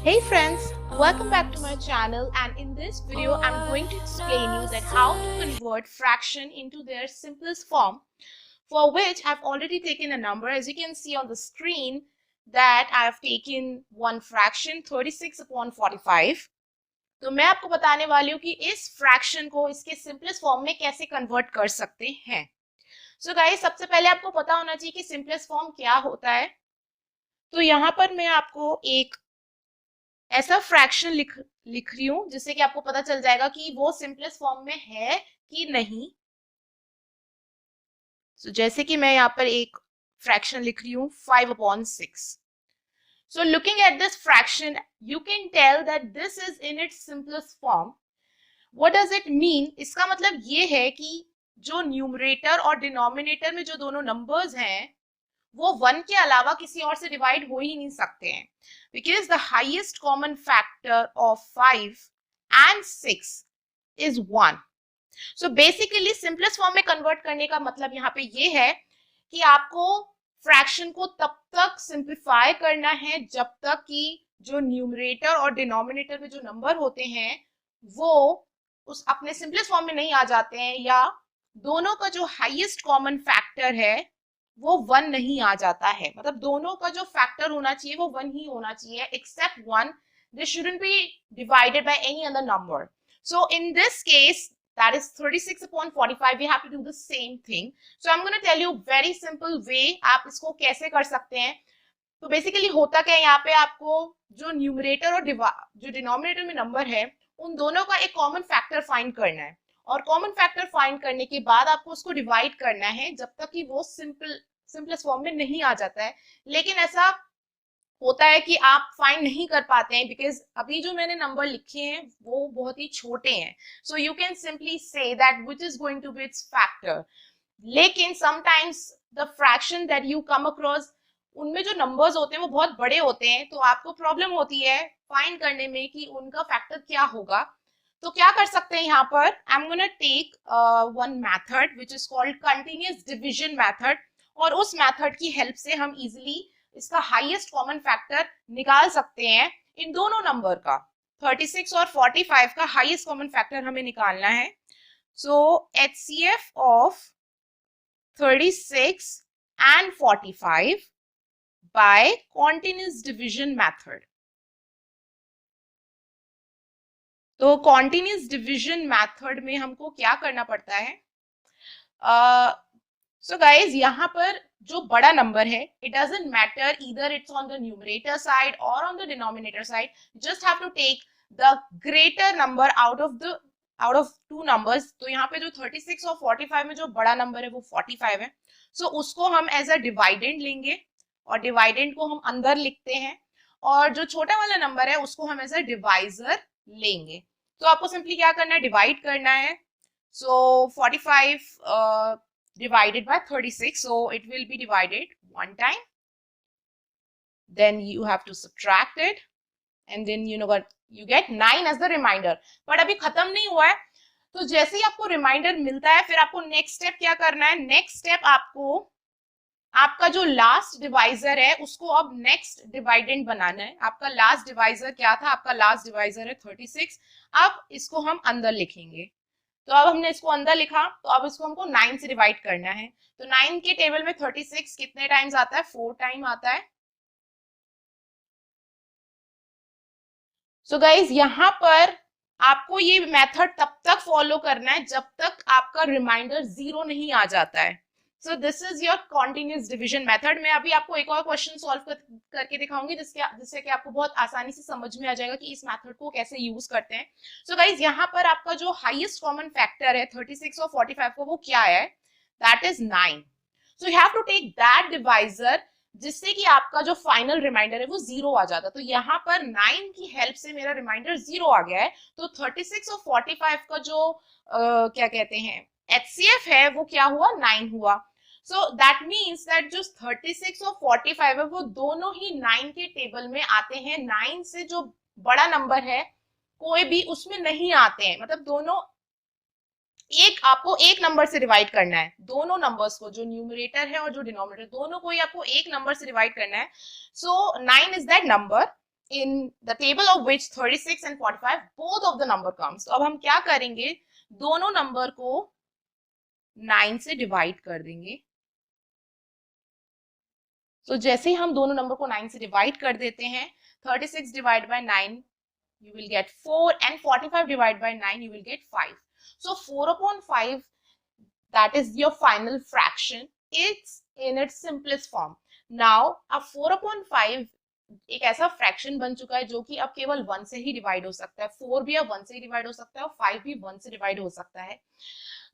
Hey friends, welcome back to my channel, and in this video I'm going to explain you that how to convert fraction into their simplest form, for which I've already taken a number. As you can see on the screen that I have taken one fraction 36/45. तो मैं आपको बताने वाली हूँ कि इस fraction को इसके सिंपलेस्ट फॉर्म में कैसे कन्वर्ट कर सकते हैं। सो गाइस, सबसे पहले आपको पता होना चाहिए कि सिंपलेस्ट फॉर्म क्या होता है। तो यहाँ पर मैं आपको एक ऐसा फ्रैक्शन लिख रही हूं जिससे कि आपको पता चल जाएगा कि वो सिंपलेस्ट फॉर्म में है कि नहीं। जैसे कि मैं यहाँ पर एक फ्रैक्शन लिख रही हूँ 5/6। So looking at this fraction, you can tell that this is in its simplest form. What does it mean? इसका मतलब ये है कि जो न्यूमरेटर और डिनोमिनेटर में जो दोनों नंबर्स हैं वो 1 के अलावा किसी और से डिवाइड हो ही नहीं सकते हैं, because the highest common factor of 5 and 6 is 1. So basically simplest form में कन्वर्ट करने का मतलब यहाँ पे ये है कि आपको फ्रैक्शन को तब तक सिंप्लीफाई करना है जब तक कि जो न्यूमरेटर और डिनोमिनेटर में जो नंबर होते हैं वो उस अपने सिंपलेस्ट फॉर्म में नहीं आ जाते हैं, या दोनों का जो हाईएस्ट कॉमन फैक्टर है वो 1 नहीं आ जाता है। मतलब दोनों का जो फैक्टर होना चाहिए वो 1 ही होना चाहिए, except 1 this shouldn't be divided by any other number. So in this case, that is 36/45, we have to do the same thing. So I'm going to tell you very simple way आप इसको कैसे कर सकते हैं। तो basically होता क्या है, यहाँ पे आपको जो न्यूमरेटर और जो डिनोमिनेटर में नंबर है उन दोनों का एक कॉमन फैक्टर फाइंड करना है, और कॉमन फैक्टर फाइंड करने के बाद आपको उसको डिवाइड करना है जब तक कि वो सिंपलेस्ट फॉर्म में नहीं आ जाता है। लेकिन ऐसा होता है कि आप फाइंड नहीं कर पाते हैं बिकॉज अभी जो मैंने नंबर लिखे हैं वो बहुत ही छोटे हैं। So you can simply say that which is going to be its factor. लेकिन sometimes the fraction that you come across, उनमें जो नंबर्स होते हैं वो बहुत बड़े होते हैं, तो आपको प्रॉब्लम होती है फाइंड करने में कि उनका फैक्टर क्या होगा। तो क्या कर सकते हैं यहाँ पर, I am gonna take one method which is called continuous division method, और उस मेथड की हेल्प से हम इजिली इसका हाईएस्ट कॉमन फैक्टर निकाल सकते हैं इन दोनों नंबर का। 36 और 45 का हाईएस्ट कॉमन फैक्टर हमें निकालना है। सो HCF of 36 and 45 by continuous division method. तो continuous division method में हमको क्या करना पड़ता है, सो गाइज यहाँ पर जो बड़ा नंबर है, it doesn't matter either it's on the numerator side और on the denominator side, just have to take the greater number out of two numbers. तो यहाँ पे जो 36 और 45 में जो बड़ा नंबर है वो 45 है। सो उसको हम एज अ डिवाइडेंड लेंगे और डिवाइडेंड को हम अंदर लिखते हैं, और जो छोटा वाला नंबर है उसको हम एज अ डिवाइजर लेंगे। तो आपको सिंपली क्या करना है, डिवाइड करना है। सो 45 divided by 36, so it will be divided one time, then you have to subtract it, and then you know what, you get 9 as the reminder. but अभी खत्म नहीं हुआ है, तो जैसे ही आपको रिमाइंडर मिलता है फिर आपको नेक्स्ट स्टेप क्या करना है। नेक्स्ट स्टेप आपको आपका जो लास्ट डिवाइजर है उसको अब नेक्स्ट डिवाइडेंड बनाना है। आपका लास्ट डिवाइजर क्या था, आपका लास्ट डिवाइजर है 36। अब इसको हम अंदर लिखेंगे। तो अब हमने इसको अंदर लिखा, तो अब इसको हमको 9 से डिवाइड करना है। तो 9 के टेबल में 36 कितने टाइम्स आता है, 4 टाइम आता है। सो गाइज यहाँ पर आपको ये मेथड तब तक फॉलो करना है जब तक आपका रिमाइंडर 0 नहीं आ जाता है। So this is your continuous division method. मैं अभी आपको एक और क्वेश्चन सॉल्व करके दिखाऊंगी जिससे कि आपको बहुत आसानी से समझ में आ जाएगा कि इस मेथड को कैसे यूज करते हैं। सो गाइज यहाँ पर आपका जो हाईएस्ट कॉमन फैक्टर है 36 और 45 का वो क्या है, that is 9। So you have to take that divisor जिससे कि आपका जो फाइनल रिमाइंडर है वो 0 आ जाता है। तो यहाँ पर 9 की हेल्प से मेरा रिमाइंडर 0 आ गया है। तो 36 और 45 का जो क्या कहते हैं HCF है वो क्या हुआ, 9 हुआ। सो दैट मीन्स दैट जो 36 और 45 है वो दोनों ही 9 के टेबल में आते हैं। 9 से जो बड़ा नंबर है कोई भी उसमें नहीं आते हैं, मतलब दोनों आपको एक नंबर से डिवाइड करना है। दोनों नंबर्स को, जो न्यूमरेटर है और जो डिनोमिनेटर, दोनों को ही आपको एक नंबर से डिवाइड करना है। सो 9 is that number in the table of which 36 and 45 both of the number comes. तो अब हम क्या करेंगे, दोनों नंबर को 9 से डिवाइड कर देंगे. तो जैसे ही हम दोनों नंबर को 9 से डिवाइड कर देते हैं, 36 divide by 9 you will get 4 and 45 divided by 9 you will get 5. So 4/5, that is your final fraction. It's in its simplest form. Now अब 4/5 एक ऐसा फ्रैक्शन बन चुका है जो कि अब केवल 1 से ही डिवाइड हो सकता है. 4 भी अब 1 से ही डिवाइड हो सकता है और 5 भी 1 से डिवाइड हो सकता है.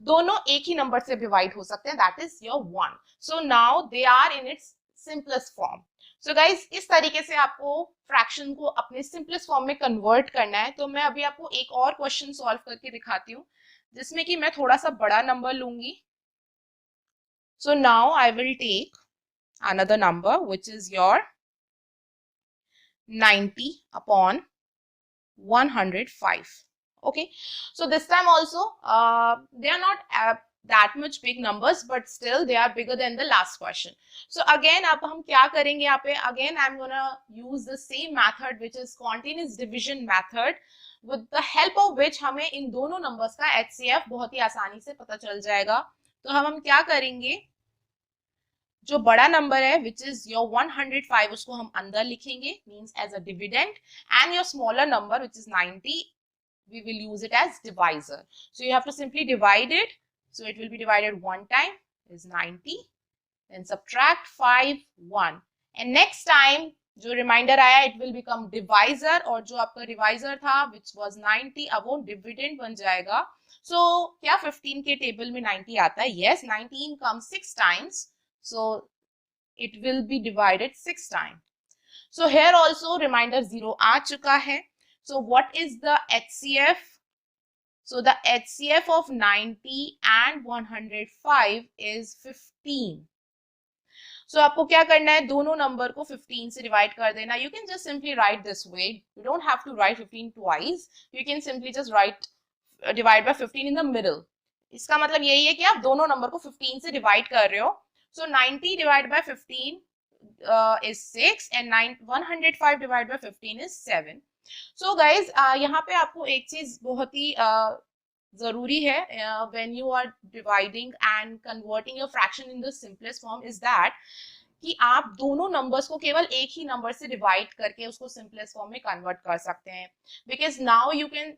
दोनों एक ही नंबर से डिवाइड हो सकते हैं, that is your 1. So now they are in its simplest form. So guys, इस तरीके से आपको फ्रैक्शन को अपने सिंपलेस्ट फॉर्म में कन्वर्ट करना है. तो मैं अभी आपको एक और क्वेश्चन सॉल्व करके दिखाती हूँ जिसमें कि मैं थोड़ा सा बड़ा नंबर लूंगी. So now I will take another number which is your 90/105. Okay, so this time also they are not that much big numbers, but still they are bigger than the last question. So again अब हम क्या करेंगे यहाँ पे, again I'm gonna use the same method which is continuous division method, with the help of which हमें इन दोनों numbers का HCF बहुत ही आसानी से पता चल जाएगा. तो हम क्या करेंगे, जो बड़ा नंबर है विच इज योर 105 उसको हम अंदर लिखेंगे, means as a dividend, and your smaller number which is 90 we will use it as divisor. So you have to simply divide it. So it will be divided one time is 90, then subtract 5 1, and next time जो reminder आया it will become divisor, और जो आपका divisor था which was 90 अब वो dividend बन जाएगा. So क्या 15 के टेबल में 90 आता है? Yes, 19 comes 6 times, so it will be divided 6 times. So here also reminder 0 आ चुका है. So what is the HCF? So the HCF of 90 and 105 is 15. So आपको क्या करना है, दोनों नंबर को 15 से डिवाइड कर देना. You can just simply write this way. You don't have to write 15 twice. You can simply just write divide by 15 in the middle. इसका मतलब यही है कि आप दोनों नंबर को 15 से डिवाइड कर रहे हो. So 90 divided by 15 is 6 and 105 divided by 15 is 7. So guys, यहाँ पे आपको एक चीज बहुत ही जरूरी है when you are dividing and converting your fraction in the simplest form is that कि आप दोनों नंबर्स को केवल एक ही नंबर से डिवाइड करके उसको सिंपलेस्ट फॉर्म में कन्वर्ट कर सकते हैं. Because now you can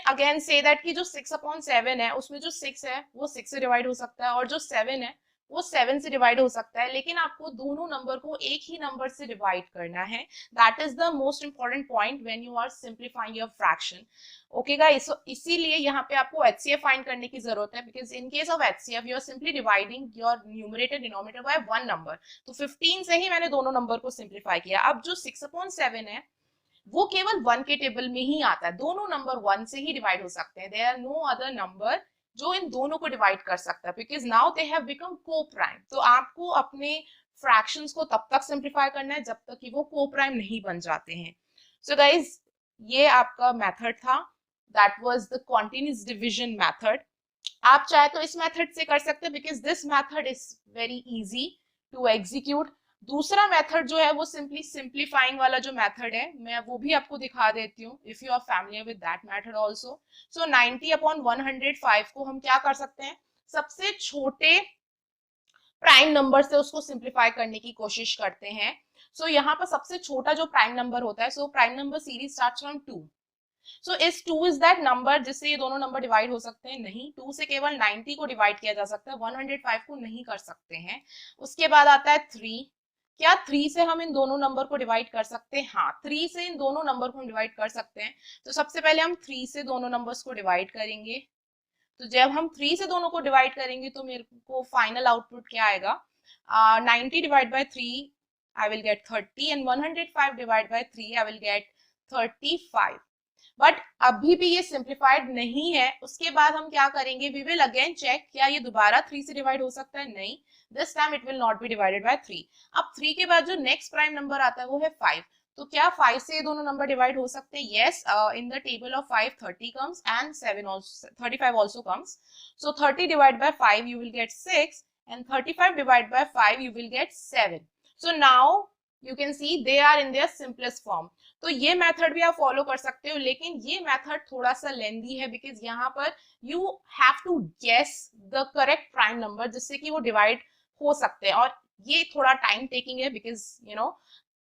again say that कि जो 6/7 है उसमें जो 6 है वो 6 से डिवाइड हो सकता है और जो 7 है वो 7 से डिवाइड हो सकता है, लेकिन आपको दोनों नंबर को एक ही नंबर से डिवाइड करना है. That is the most important point when you are simplifying your fraction. Okay guys, इसीलिए यहाँ पे आपको HCF फाइंड करने की जरूरत है, because in case of HCF you are simply dividing your numerator denominator by one number. तो 15 से ही मैंने दोनों नंबर को सिंप्लीफाई किया. अब जो 6/7 है वो केवल 1 के टेबल में ही आता है. दोनों नंबर 1 से ही डिवाइड हो सकते हैं. There are no other number जो इन दोनों को डिवाइड कर सकता है, because now they have become coprime. तो आपको अपने फ्रैक्शंस को तब तक सिंप्लीफाई करना है जब तक कि वो को-प्राइम नहीं बन जाते हैं. सो गाइज, ये आपका मेथड था, that was the continuous division method. आप चाहे तो इस मेथड से कर सकते हैं because this method is very easy to execute. दूसरा मेथड जो है वो सिंपली सिंप्लीफाइंग वाला जो मेथड है मैं वो भी आपको दिखा देती हूँ if you are familiar with that method also. So 90/105 को हम क्या कर सकते हैं, सबसे छोटे प्राइम नंबर से उसको सिंप्लीफाई करने की कोशिश करते हैं. सो यहाँ पर सबसे छोटा जो प्राइम नंबर होता है, so prime number series starts from 2. सो इस 2 इज दैट नंबर जिससे ये दोनों नंबर डिवाइड हो सकते हैं. नहीं, 2 से केवल 90 को डिवाइड किया जा सकता है, 105 को नहीं कर सकते हैं. उसके बाद आता है 3. क्या 3 से हम इन दोनों नंबर को डिवाइड कर सकते हैं? हाँ, 3 से इन दोनों नंबर को हम डिवाइड कर सकते हैं. तो सबसे पहले हम 3 से दोनों नंबर्स को डिवाइड करेंगे. तो जब हम 3 से दोनों को डिवाइड करेंगे तो मेरे को फाइनल आउटपुट क्या आएगा, 90 divide by 3 I will get 30 and 105 divide by 3 I will get 35. But अभी भी ये सिंप्लीफाइड नहीं है. उसके बाद हम क्या करेंगे, वी विल अगेन चेक क्या ये दोबारा 3 से डिवाइड हो सकता है. नहीं, this time it will not be divided bye 3. अब 3 के बाद जो नेक्स्ट प्राइम नंबर आता है वो है 5. तो क्या 5 से ये दोनों नंबर डिवाइड हो सकते हैं? Yes, in the table of 5 30 comes and 7 also 35 also comes. So 30 divided by 5 you will get 6 and 35 divided by 5 you will get 7. So now you can see they are in their simplest form. तो ये method भी आप follow कर सकते हो, लेकिन ये method थोड़ा सा लेंदी है बिकॉज यहाँ पर you have to guess the correct prime number जिससे कि वो डिवाइड हो सकते हैं, और ये थोड़ा टाइम टेकिंग है बिकॉज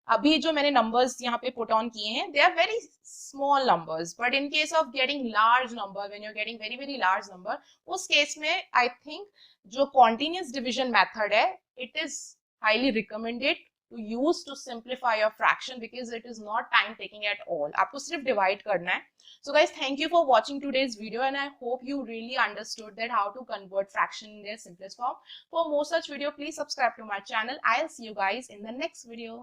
अभी जो मैंने नंबर्स यहाँ पे पुट ऑन किए हैं they are very small numbers, but in case of getting large number, when you are getting very very large number, उस केस में आई थिंक जो कॉन्टिन्यूस डिविजन मेथड है it is highly recommended to use to simplify your fraction because it is not time taking at all. आपको सिर्फ divide करना है. So guys, thank you for watching today's video and I hope you really understood that how to convert fraction in their simplest form. For more such video, please subscribe to my channel. I'll see you guys in the next video.